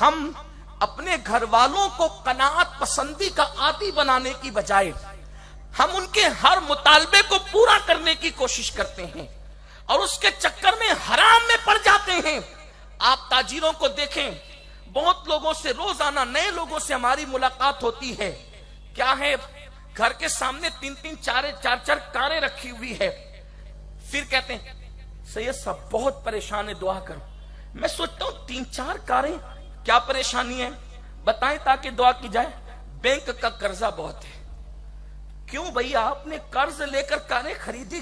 ہم اپنے گھر والوں کو قناعت پسندی کا عادی بنانے کی بجائے ہم ان کے ہر مطالبے کو پورا کرنے کی کوشش کرتے ہیں اور اس کے چکر میں حرام میں پڑ جاتے ہیں۔ آپ تاجروں کو دیکھیں، بہت لوگوں سے روزانہ نئے لوگوں سے ہماری ملاقات ہوتی ہے، کیا ہے گھر کے سامنے 3-3 4 کاریں رکھی ہوئی ہے، پھر کہتے ہیں سید صاحب بہت پریشان ہے، دعا کرو۔ میں سوچتا ہوں 3-4 کاریں، کیا پریشانی ہے بتائیں تاکہ دعا کی جائے۔ بینک کا قرضہ بہت ہے۔ کیوں بھئی آپ نے قرض لے کر کاریں خریدی؟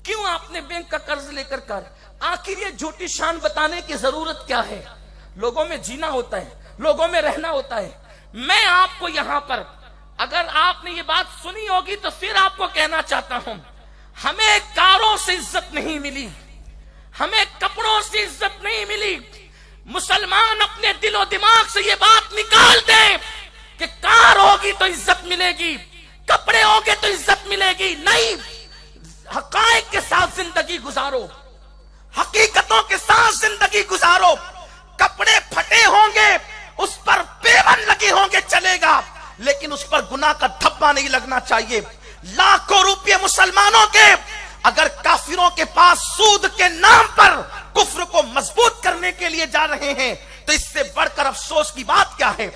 کیوں آپ نے بینک کا قرض لے کر کار؟ آخر یہ جھوٹی شان بتانے کی ضرورت کیا ہے؟ لوگوں میں جینا ہوتا ہے، لوگوں میں رہنا ہوتا ہے۔ میں آپ کو یہاں پر، اگر آپ نے یہ بات سنی ہوگی تو پھر آپ کو کہنا چاہتا ہوں، ہمیں کاروں سے عزت نہیں ملی، ہمیں کپڑوں سے عزت نہیں ملی۔ مسلمان اپنے دل و دماغ سے یہ بات نکال دیں کہ کار ہوگی تو عزت ملے گی، کپڑے ہوگے تو عزت ملے گی۔ نہیں، حقائق کے ساتھ زندگی گزارو، حقیقتوں کے ساتھ زندگی گزارو۔ کپڑے پھٹے ہوں گے، اس پر پیون لگے ہوں گے، چلے گا، لیکن اس پر گناہ کا دھبا نہیں لگنا چاہیے۔ لاکھوں روپے مسلمانوں کے اگر کافروں کے پاس سود کے نام پر کفر کو مضبوط کرنے کے لیے جا رہے ہیں تو اس سے بڑھ کر افسوس کی بات کیا ہے؟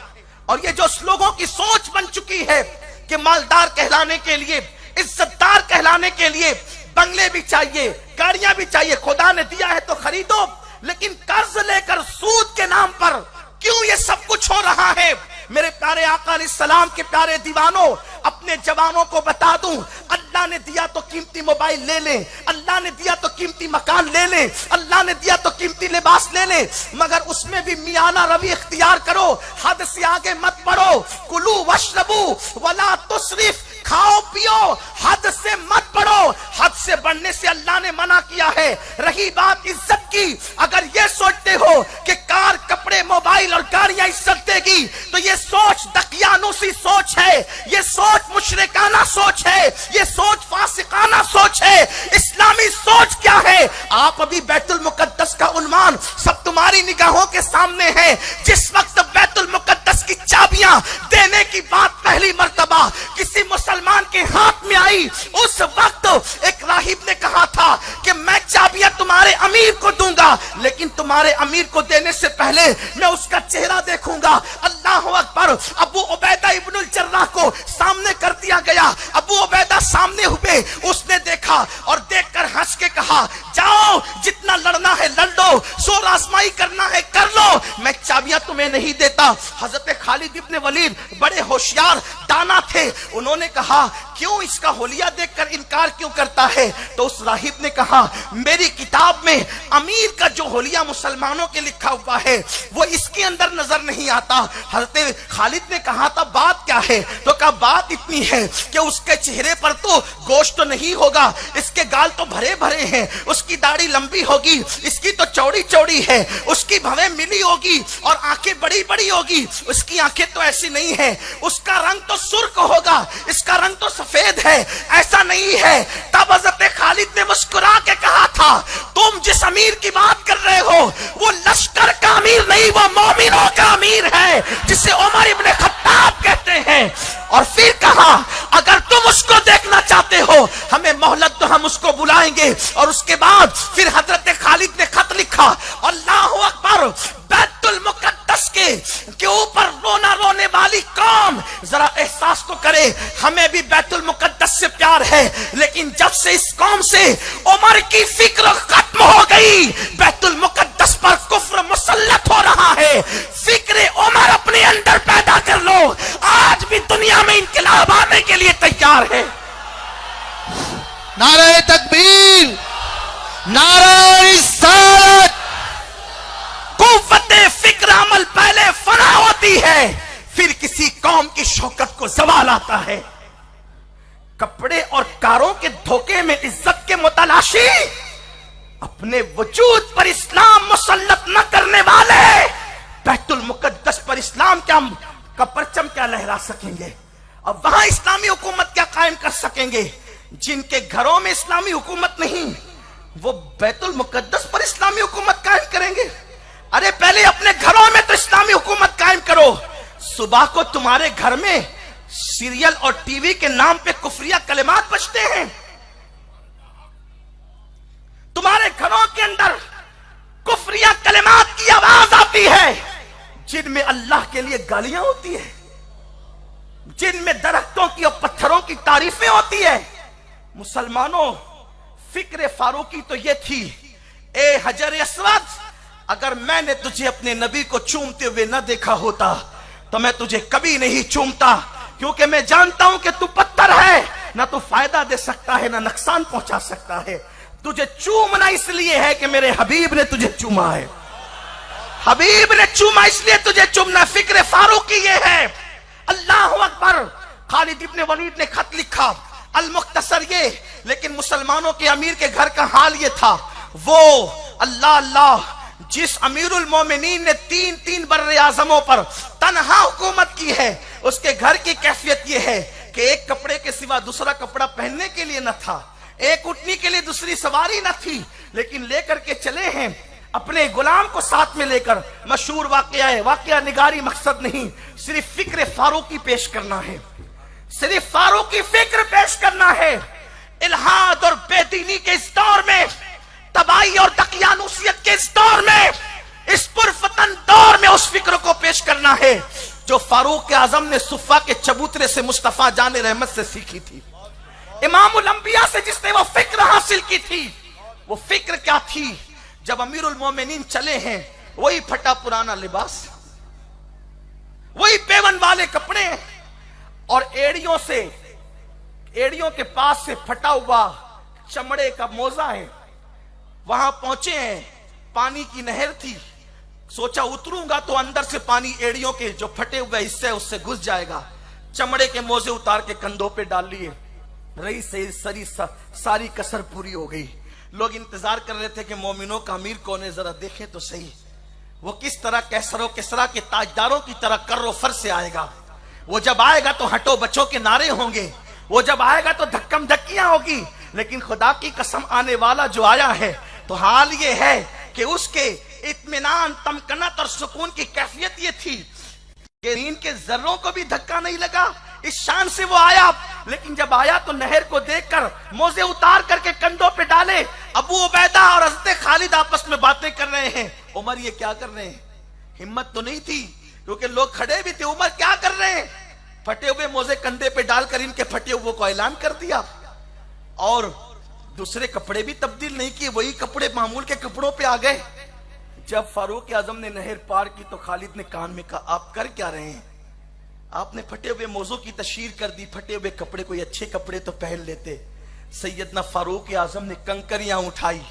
اور یہ جو لوگوں کی سوچ بن چکی ہے کہ مالدار کہلانے کے لیے، عزت دار کہلانے کے لیے بنگلے بھی چاہیے، گاڑیاں بھی چاہیے، خدا نے دیا ہے تو خریدو، لیکن قرض لے کر سود کے نام پر کیوں یہ سب کچھ ہو رہا ہے؟ میرے پیارے آقا علیہ السلام کے پیارے دیوانوں، اپنے جوانوں کو بتا دوں، اللہ نے دیا تو قیمتی موبائل لے لیں، اللہ نے دیا تو قیمتی مکان لے لیں، اللہ نے دیا تو قیمتی لباس لے لیں، مگر اس میں بھی میانہ روی اختیار کرو، حد سے آگے مت بڑھو۔ کلو واشربو ولا تسرف، کھاؤ پیو، حد سے مت بڑھو، حد سے بڑھنے سے اللہ نے منع کیا ہے۔ رہی بات عزت کی، اگر یہ سوچتے ہو کہ کار، کپڑے، موبائل اور گاڑیاں عزت دے گی تو یہ سوچ دقیانوسی سوچ ہے، یہ سوچ مشرکانہ سوچ ہے، یہ سوچ فاسقانہ سوچ ہے۔ اسلامی سوچ کیا ہے؟ آپ ابھی بیت المقدس کا عنوان سب تمہاری نگاہوں کے سامنے ہے۔ جس وقت بیت المقدس کی چابیاں دینے کی بات پہلی مرتبہ کسی مسلمان کے ہاتھ میں آئی، اس وقت ایک راہب نے کہا تھا کہ میں چابیاں تمہارے امیر کو دوں گا، لیکن تمہارے امیر کو دینے سے پہلے میں اس کا چہرہ دیکھوں گا۔ اللہ اکبر۔ ابو عبیدہ ابن الجراح کو سامنے کر دیا گیا، ابو عبیدہ سامنے ہوئے، اس نے دیکھا اور دیکھ کر ہنس کے کہا جاؤ، جتنا لڑنا ہے لڑ لو، زور آزمائی کرنا ہے کر لو، میں چابیاں تمہیں نہیں دیتا۔ حضرت خالد ابن ولید بڑے ہوشیار دانا تھے، انہوں نے کہا کیوں اس کا حلیہ دیکھ کر انکار کیوں کرتا ہے؟ تو اس راہب نے کہا میری کتاب میں امیر کا جو حلیہ مسلمانوں کے لکھا ہوا ہے وہ اس کے اندر نظر نہیں آتا۔ حضرت خالد نے کہا تھا بات کیا ہے؟ تو کہا بات اتنی ہے کہ اس کے چہرے پر تو گوشت تو نہیں ہوگا، اس کے گال تو بھرے بھرے ہیں، اس کی داڑھی لمبی ہوگی، اس کی تو چوڑی چوڑی ہے، اس کی بھویں ملی ہوگی اور آنکھیں بڑی بڑی ہوگی، اس کی آنکھیں تو ایسی نہیں ہے، اس کا رنگ تو سرخ ہوگا، اس کا رنگ تو سفید ہے، ایسا نہیں ہے۔ تب حضرت خالد نے مسکرا کے کہا تھا تم جس امیر کی بات کر رہے ہو وہ لشکر کا امیر نہیں، وہ مومنوں کا امیر ہے جسے عمر ابن خطاب کہتے ہیں۔ اور پھر کہا اگر تم اس کو دیکھنا چاہتے ہو ہمیں مہلت تو ہم اس کو بلائیں گے۔ اور اس کے بعد پھر حضرت خالد نے خط لکھا، اللہ اکبر، بیت المقدس کے اوپر رونا رونے والی قوم ذرا احساس تو کرے، ہمیں بھی بیت المقدس سے پیار ہے، لیکن جب سے اس قوم سے عمر کی فکر ختم ہو گئی، بیت المقدس پر کفر مسلط ہو رہا ہے۔ فکر عمر اپنے اندر پیدا کر لو، آج بھی دنیا میں انقلاب آنے کے لیے تیار ہے۔ نعرہ تکبیر، نعرہ رسالت۔ قوت فکر عمل پہلے فنا ہوتی ہے، پھر کسی قوم کی شوکت کو زوال آتا ہے۔ کپڑے اور کاروں کے دھوکے میں عزت کے متلاشی، اپنے وجود پر اسلام مسلط نہ کرنے والے بیت المقدس پر اسلام کا پرچم کیا لہرا سکیں گے؟ اور وہاں اسلامی حکومت کیا قائم کر سکیں گے؟ جن کے گھروں میں اسلامی حکومت نہیں وہ بیت المقدس پر اسلامی حکومت قائم کریں گے؟ ارے پہلے اپنے گھروں میں تو اسلامی حکومت قائم کرو. صبح کو تمہارے گھر میں سیریل اور ٹی وی کے نام پہ کفریہ کلمات بجتے ہیں. تمہارے گھروں کے اندر کفریہ کلمات کی آواز آتی ہے جن میں اللہ کے لیے گالیاں ہوتی ہیں, جن میں درختوں کی اور پتھروں کی تعریفیں ہوتی ہے. مسلمانوں, فکر فاروقی تو یہ تھی, اے حجر اسود, اگر میں نے تجھے اپنے نبی کو چومتے ہوئے نہ دیکھا ہوتا تو میں تجھے کبھی نہیں چومتا, کیونکہ میں جانتا ہوں کہ تو پتھر ہے, نہ تو فائدہ دے سکتا ہے نہ نقصان پہنچا سکتا ہے. تجھے چومنا اس لیے ہے کہ میرے حبیب نے تجھے چوما ہے, حبیب نے چوما اس لیے تجھے چومنا. فکر فاروقی یہ ہے. اللہ اکبر. خالد ابن ولید نے خط لکھا, المختصر یہ, لیکن مسلمانوں کے امیر کے گھر کا حال یہ تھا. وہ اللہ اللہ جس امیر المومنین نے تین بر اعظموں پر تنہا حکومت کی ہے, اس کے گھر کی کیفیت یہ ہے کہ ایک کپڑے کے سوا دوسرا کپڑا پہننے کے لیے نہ تھا, ایک اٹھنی کے لیے دوسری سواری نہ تھی, لیکن لے کر کے چلے ہیں اپنے غلام کو ساتھ میں لے کر. مشہور واقعہ ہے, واقعہ نگاری مقصد نہیں, صرف فکر فاروقی پیش کرنا ہے, صرف فاروقی فکر پیش کرنا ہے. الہاد اور بے دینی کے اس دور میں, تباہی اور دقیانوسیت کے اس دور میں, اس پرفتن دور میں اس فکر کو پیش کرنا ہے جو فاروق اعظم نے صفا کے چبوترے سے مصطفیٰ جان رحمت سے سیکھی تھی, امام الانبیاء سے جس نے وہ فکر حاصل کی تھی. وہ فکر کیا تھی؟ جب امیر المومنین چلے ہیں, وہی پھٹا پرانا لباس, وہی پیون والے کپڑے, اور ایڑیوں کے پاس سے پھٹا ہوا چمڑے کا موزہ ہے. وہاں پہنچے ہیں, پانی کی نہر تھی, سوچا اتروں گا تو اندر سے پانی ایڑیوں کے جو پھٹے ہوئے حصے اس سے گھس جائے گا. چمڑے کے موزے اتار کے کندھوں پہ ڈال لیے. رہی سے ساری کسر پوری ہو گئی. لوگ انتظار کر رہے تھے کہ مومنوں کا امیر کون ہے, ذرا دیکھیں تو صحیح, وہ کس طرح کیسر و کسرا کے تاجداروں کی طرح کر و فر سے آئے گا. وہ جب آئے گا تو ہٹو بچوں کے نعرے ہوں گے, وہ جب آئے گا تو دھکم دھکیاں ہوگی. لیکن خدا کی قسم آنے والا جو آیا ہے تو حال یہ ہے کہ اس کے اطمینان, تمکنت اور سکون کی کیفیت یہ تھی کہ ان کے ذروں کو بھی دھکا نہیں لگا. اس شان سے وہ آیا, لیکن جب آیا تو نہر کو دیکھ کر موزے اتار کر کے کندھوں پہ ڈالے. ابو عبیدہ اور حضرت خالد آپس میں باتیں کر رہے ہیں. عمر یہ کیا کر رہے ہیں؟ ہمت تو نہیں تھی کیونکہ لوگ کھڑے بھی تھے. عمر کیا کر رہے ہیں؟ پھٹے ہوئے موزے کندھے پہ ڈال کر ان کے پھٹے ہوئے کو اعلان کر دیا, اور دوسرے کپڑے بھی تبدیل نہیں کیے, وہی کپڑے معمول کے کپڑوں پہ آ گئے. جب فاروق اعظم نے نہر پار کی تو خالد نے کان میں کہا, آپ کر کیا رہے ہیں؟ آپ نے پھٹے ہوئے موزوں کی تشہیر کر دی. پھٹے ہوئے کپڑے, کوئی اچھے کپڑے تو پہن لیتے. سیدنا فاروق اعظم نے کنکریاں اٹھائی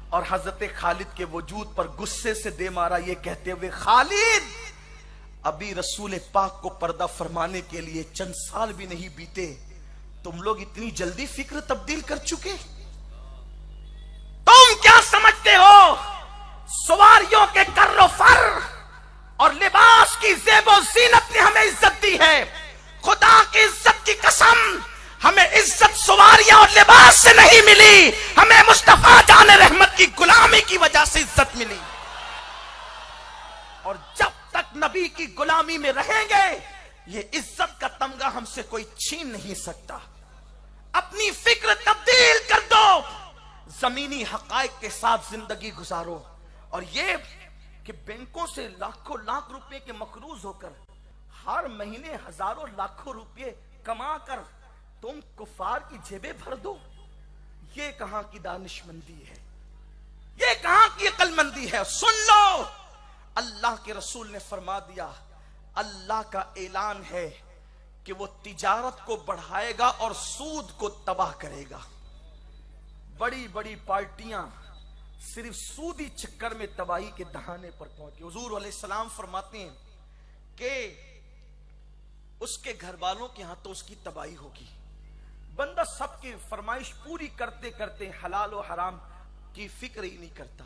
اور حضرت خالد کے وجود پر غصے سے دے مارا, یہ کہتے ہوئے, خالد, ابھی رسول پاک کو پردہ فرمانے کے لیے چند سال بھی نہیں بیتے, تم لوگ اتنی جلدی فکر تبدیل کر چکے. تم کیا سمجھتے ہو سواریوں کے کر و فر اور لباس کی زیب و زینت نے ہمیں عزت دی ہے؟ خدا کی عزت کی قسم, ہمیں عزت سواریاں اور لباس سے نہیں ملی, ہمیں مصطفیٰ جان رحمت کی غلامی کی وجہ سے عزت ملی. اور جب تک نبی کی غلامی میں رہیں گے یہ عزت کا تمغہ ہم سے کوئی چھین نہیں سکتا. اپنی فکر تبدیل کر دو, زمینی حقائق کے ساتھ زندگی گزارو. اور یہ کہ بینکوں سے لاکھوں لاکھ روپے کے مقروض ہو کر ہر مہینے ہزاروں لاکھوں روپے کما کر تم کفار کی جیبیں بھر دو, یہ کہاں کی دانش مندی ہے؟ یہ کہاں کی عقل مندی ہے؟ سن لو, اللہ کے رسول نے فرما دیا, اللہ کا اعلان ہے کہ وہ تجارت کو بڑھائے گا اور سود کو تباہ کرے گا. بڑی بڑی پارٹیاں صرف سودی چکر میں تباہی کے دہانے پر پہنچی. حضور علیہ السلام فرماتے ہیں کہ اس کے گھر والوں کے ہاں تو اس کی تباہی ہوگی. بندہ سب کی فرمائش پوری کرتے کرتے حلال و حرام کی فکر ہی نہیں کرتا.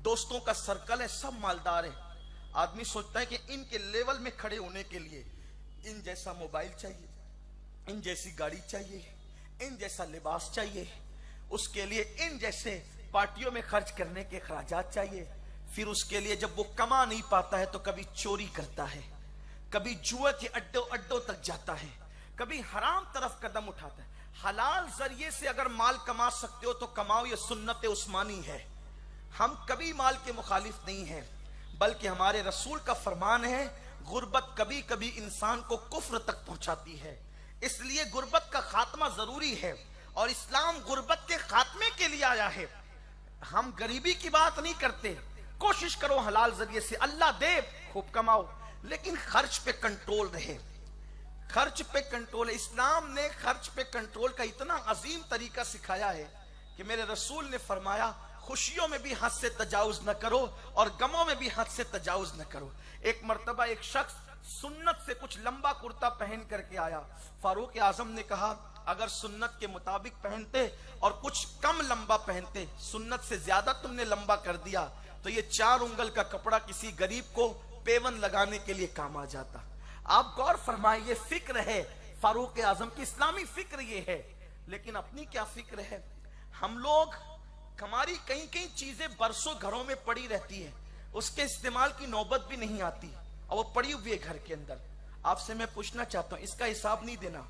دوستوں کا سرکل ہے, سب مالدار ہیں. آدمی سوچتا ہے کہ ان کے لیول میں کھڑے ہونے کے لیے ان جیسا موبائل چاہیے, ان جیسی گاڑی چاہیے, ان جیسا لباس چاہیے, اس کے لیے ان جیسے پارٹیوں میں خرچ کرنے کے اخراجات چاہیے. پھر اس کے لیے جب وہ کما نہیں پاتا ہے تو کبھی چوری کرتا ہے، کبھی جوئے کے اڈوں تک جاتا ہے، کبھی حرام طرف قدم اٹھاتا ہے۔ حلال ذریعے سے اگر مال کما سکتے ہو تو کماؤ، یہ سنت عثمانی ہے۔ ہم کبھی مال کے مخالف نہیں ہیں، بلکہ ہمارے رسول کا فرمان ہے غربت کبھی کبھی انسان کو کفر تک پہنچاتی ہے، اس لیے غربت کا خاتمہ ضروری ہے، اور اسلام غربت کے خاتمے کے لیے آیا ہے۔ ہم غریبی کی بات نہیں کرتے، کوشش کرو حلال ذریعے سے، اللہ دے خوب کماؤ، لیکن خرچ پہ کنٹرول رہے، خرچ پہ کنٹرول۔ اسلام نے خرچ پہ کنٹرول کا اتنا عظیم طریقہ سکھایا ہے کہ میرے رسول نے فرمایا خوشیوں میں بھی حد سے تجاوز نہ کرو اور غموں میں بھی حد سے تجاوز نہ کرو۔ ایک مرتبہ ایک شخص سنت سے کچھ لمبا کرتا پہن کر کے آیا، فاروق اعظم نے کہا اگر سنت کے مطابق پہنتے اور کچھ کم لمبا پہنتے، سنت سے زیادہ تم نے لمبا کر دیا تو یہ 4 انگل کا کپڑا کسی غریب کو پیون لگانے کے لیے کام آ جاتا۔ آپ غور فرمائیں، یہ فکر ہے فاروق اعظم کی، اسلامی فکر یہ ہے۔ لیکن اپنی کیا فکر ہے؟ ہم لوگ، ہماری کئی چیزیں برسوں گھروں میں پڑی رہتی ہیں، اس کے استعمال کی نوبت بھی نہیں آتی، اور وہ پڑی ہوئی ہے گھر کے اندر۔ آپ سے میں پوچھنا چاہتا ہوں، اس کا حساب نہیں دینا،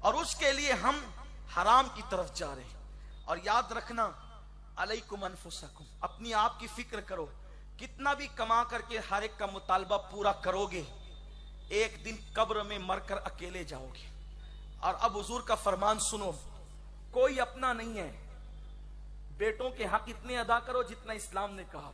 اور اس کے لیے ہم حرام کی طرف جا رہے ہیں۔ اور یاد رکھنا، علیکم انفسکم، اپنی آپ کی فکر کرو، کتنا بھی کما کر کے ہر ایک کا مطالبہ پورا کرو گے، ایک دن قبر میں مر کر اکیلے جاؤ گے۔ اور اب حضور کا فرمان سنو، کوئی اپنا نہیں ہے۔ بیٹوں کے حق اتنے ادا کرو جتنا اسلام نے کہا،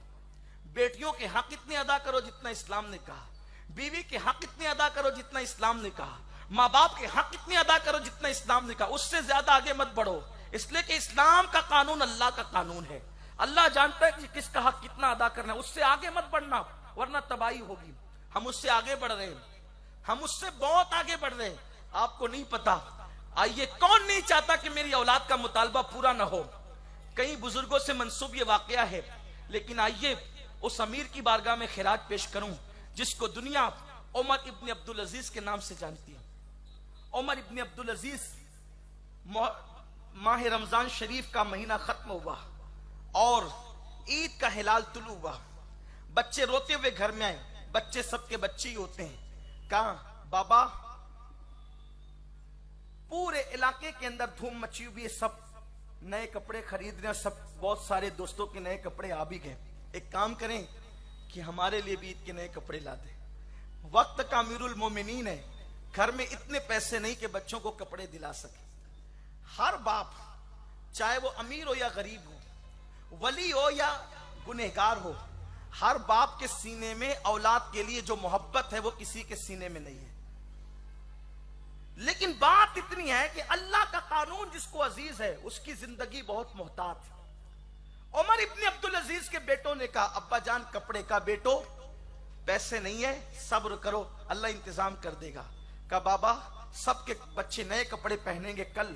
بیٹیوں کے حق اتنے ادا کرو جتنا اسلام نے کہا، بیوی کے حق اتنے ادا کرو جتنا اسلام نے کہا، ماں باپ کے حق اتنے ادا کرو جتنا اسلام نے کہا، اس سے زیادہ آگے مت بڑھو، اس لیے کہ اسلام کا قانون اللہ کا قانون ہے۔ اللہ جانتا ہے کہ کس کا حق کتنا ادا کرنا ہے، اس سے آگے مت بڑھنا ورنہ تباہی ہوگی۔ ہم اس سے آگے بڑھ رہے ہیں، ہم اس سے بہت آگے بڑھ رہے ہیں، آپ کو نہیں پتا۔ آئیے، کون نہیں چاہتا کہ میری اولاد کا مطالبہ پورا نہ ہو؟ کئی بزرگوں سے منسوب یہ واقعہ ہے، لیکن آئیے اس امیر کی بارگاہ میں خراج پیش کروں جس کو دنیا عمر ابن عبدالعزیز کے نام سے جانتی ہے۔ عمر ابن عبدالعزیز، ماہ رمضان شریف کا مہینہ ختم ہوا اور عید کا ہلال طلوع ہوا، بچے روتے ہوئے گھر میں آئے، بچے سب کے بچے ہی ہوتے ہیں، کہا بابا پورے علاقے کے اندر دھوم مچی ہوئی ہے، سب نئے کپڑے خرید رہے ہیں، سب بہت سارے دوستوں کے نئے کپڑے آ بھی گئے، ایک کام کریں کہ ہمارے لیے بھی عید کے نئے کپڑے لا دیں۔ وقت کا امیر المومنین ہے، گھر میں اتنے پیسے نہیں کہ بچوں کو کپڑے دلا سکے۔ ہر باپ، چاہے وہ امیر ہو یا غریب ہو، ولی ہو یا گنہگار ہو، ہر باپ کے سینے میں اولاد کے لیے جو محبت ہے وہ کسی کے سینے میں نہیں ہے۔ لیکن بات اتنی ہے کہ اللہ کا قانون جس کو عزیز ہے اس کی زندگی بہت محتاط ہے۔ عمر ابن عبدالعزیز کے بیٹوں نے کہا ابا جان کپڑے کا، بیٹو پیسے نہیں ہے، صبر کرو، اللہ انتظام کر دے گا۔ کہا بابا سب کے بچے نئے کپڑے پہنیں گے کل،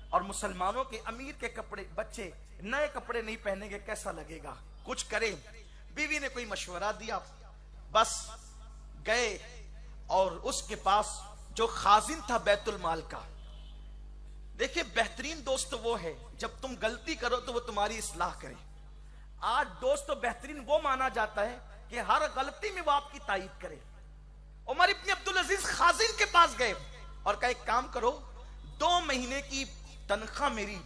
اور مسلمانوں کے امیر کے کپڑے بچے نئے کپڑے نہیں پہنیں گے، کیسا لگے گا؟ کچھ کریں۔ بیوی نے کوئی مشورہ دیا، بس گئے اور اس کے پاس جو خازن تھا بیت المال کا، دیکھیں بہترین دوست وہ ہے جب تم غلطی کرو تو وہ تمہاری اصلاح کرے۔ آج دوست بہترین وہ مانا جاتا ہے کہ ہر غلطی میں وہ آپ کی تائید کرے۔ عمر ابن عبدالعزیز خازن کے پاس گئے اور کہا ایک کام کرو، 2 مہینے کی تنخواہ میری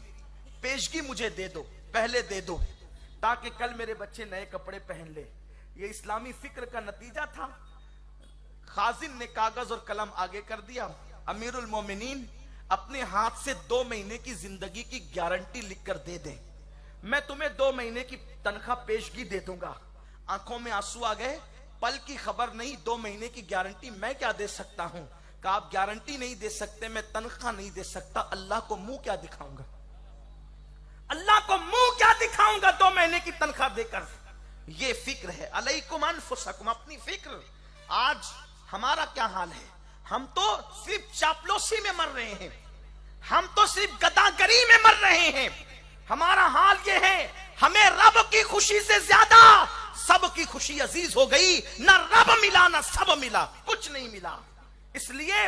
پیشگی مجھے دے دو، پہلے دے دو، تاکہ کل میرے بچے نئے کپڑے پہن لے۔ یہ اسلامی فکر کا نتیجہ تھا۔ خازن نے کاغذ اور قلم آگے کر دیا، امیر المومنین اپنے ہاتھ سے 2 مہینے کی زندگی کی گارنٹی لکھ کر دے دیں، میں تمہیں 2 مہینے کی تنخواہ پیشگی دے دوں گا۔ آنکھوں میں آنسو آ گئے، پل کی خبر نہیں، 2 مہینے کی گارنٹی میں کیا دے سکتا ہوں؟ کہ آپ گارنٹی نہیں دے سکتے، میں تنخواہ نہیں دے سکتا، اللہ کو منہ کیا دکھاؤں گا؟ اللہ کو منہ کیا دکھاؤں گا 2 مہینے کی تنخواہ دے کر؟ یہ فکر ہے، علیکم انفسکم، اپنی فکر۔ آج ہمارا کیا حال ہے؟ ہم تو صرف چاپلوسی میں مر رہے ہیں، ہم تو صرف گداگری میں مر رہے ہیں۔ ہمارا حال یہ ہے، ہمیں رب کی خوشی سے زیادہ سب کی خوشی عزیز ہو گئی، نہ رب ملا نہ سب ملا، کچھ نہیں ملا۔ اس لیے